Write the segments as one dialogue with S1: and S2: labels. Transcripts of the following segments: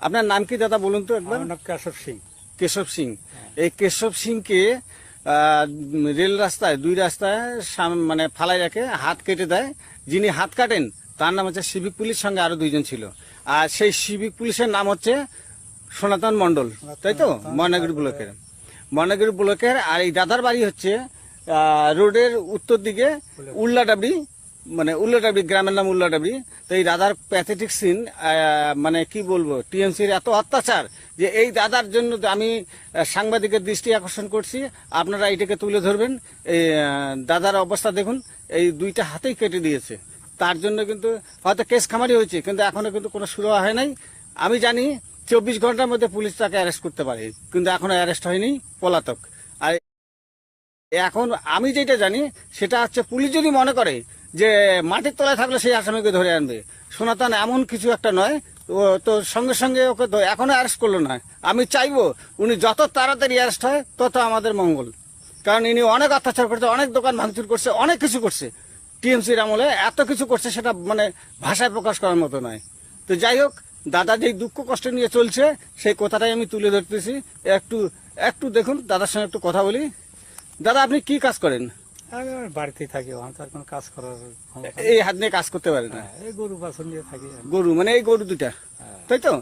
S1: আপনার নাম কি দাদা বলুন তো একবার?
S2: আমার নাম কেশব সিং।
S1: কেশব সিং। এই কেশব সিংকে রেল রাস্তায় দুই রাস্তায় মানে ফালাই রাখে, হাত কেটে দেয়। যিনি হাত কাটেন তার নাম হচ্ছে সিভিক পুলিশ, সঙ্গে আরো দুইজন ছিল। আর সেই সিভিক পুলিশের নাম হচ্ছে সনাতন মণ্ডল, তাই তো? ময়নাগুড়ি ব্লকের। আর এই দাদার বাড়ি হচ্ছে রোডের উত্তর দিকে উল্লাডাবড়ি, মানে উল্লাডাবড়ি, গ্রামের নাম উল্লাডাবড়ি। তো এই দাদার প্যাথেটিক সিন, মানে কি বলবো, টিএমসির এত অত্যাচার যে এই দাদার জন্য আমি সাংবাদিকের দৃষ্টি আকর্ষণ করছি, আপনারা এইটাকে তুলে ধরবেন। এই দাদার অবস্থা দেখুন, এই দুইটা হাতেই কেটে দিয়েছে। তার জন্য কিন্তু হয়তো কেস খামারি হয়েছে, কিন্তু এখনো কিন্তু কোনো শুরু হয় নাই। আমি জানি 24 ঘন্টার মধ্যে পুলিশ তাকে অ্যারেস্ট করতে পারে, কিন্তু এখনো অ্যারেস্ট হয়নি, পলাতক। আর এখন আমি যেটা জানি সেটা হচ্ছে, পুলিশ যদি মনে করে যে মাটির তলায় থাকলে সেই আসামিকে ধরে আনবে, সনাতন এমন কিছু একটা নয়। তো সঙ্গে সঙ্গে ওকে তো এখনো অ্যারেস্ট করলো না। আমি চাইবো উনি যত তাড়াতাড়ি অ্যারেস্ট হয় তত আমাদের মঙ্গল। কারণ ইনি অনেক অত্যাচার করছে, অনেক দোকান ভাঙচুর করছে, অনেক কিছু করছে। টিএমসির আমলে এত কিছু করছে, সেটা মানে ভাষায় প্রকাশ করার মতো নয়। তো যাই হোক, দাদা যেই দুঃখ কষ্ট নিয়ে চলছে সেই কথাটাই আমি তুলে ধরতেছি। একটু একটু দেখুন, দাদার সঙ্গে একটু কথা বলি। দাদা, আপনি কি কাজ করেন?
S2: আমি আমার বাড়িতেই থাকি, আমার তো আর কোনো কাজ করার ক্ষমতা নেই।
S1: এই হাত নিয়ে কাজ করতে পারেন না?
S2: এই গরু বাছুর নিয়ে থাকি।
S1: গরু, মানে এই গরু দুটা, তাই তো?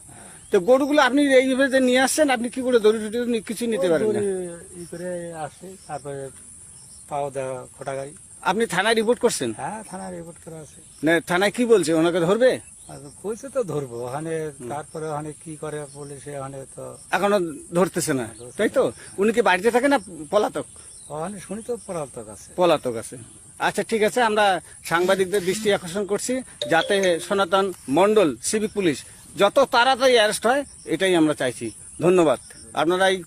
S1: তো গরুগুলো আপনি এইভাবে যে নিয়ে আসছেন, আপনি কি করে দড়ি টড়ি কিছু নিতে পারেন না?
S2: ই করে আসে, তারপরে পাও দেওয়া খোটা গাড়ি।
S1: আপনি থানায় রিপোর্ট করছেন?
S2: হ্যাঁ, থানায় রিপোর্ট করা আছে।
S1: না, থানায় কি বলছে, ওনাকে ধরবে?
S2: আর কইছে তো ধরবো ওখানে, তারপরে ওখানে কি করে পুলিশে, ওখানে তো
S1: এখনো ধরতেছে না, তাই তো? উনি কি বাড়িতে থাকে না পলাতক?
S2: ওখানে শুনি তো পলাতক আছে।
S1: পলাতক আছে। আচ্ছা, ঠিক আছে, আমরা সাংবাদিকদের দৃষ্টি আকর্ষণ করছি যাতে সনাতন মণ্ডল সিভিক পুলিশ যত তাড়াতাড়ি অ্যারেস্ট হয়, এটাই আমরা চাইছি। ধন্যবাদ। আপনারা এই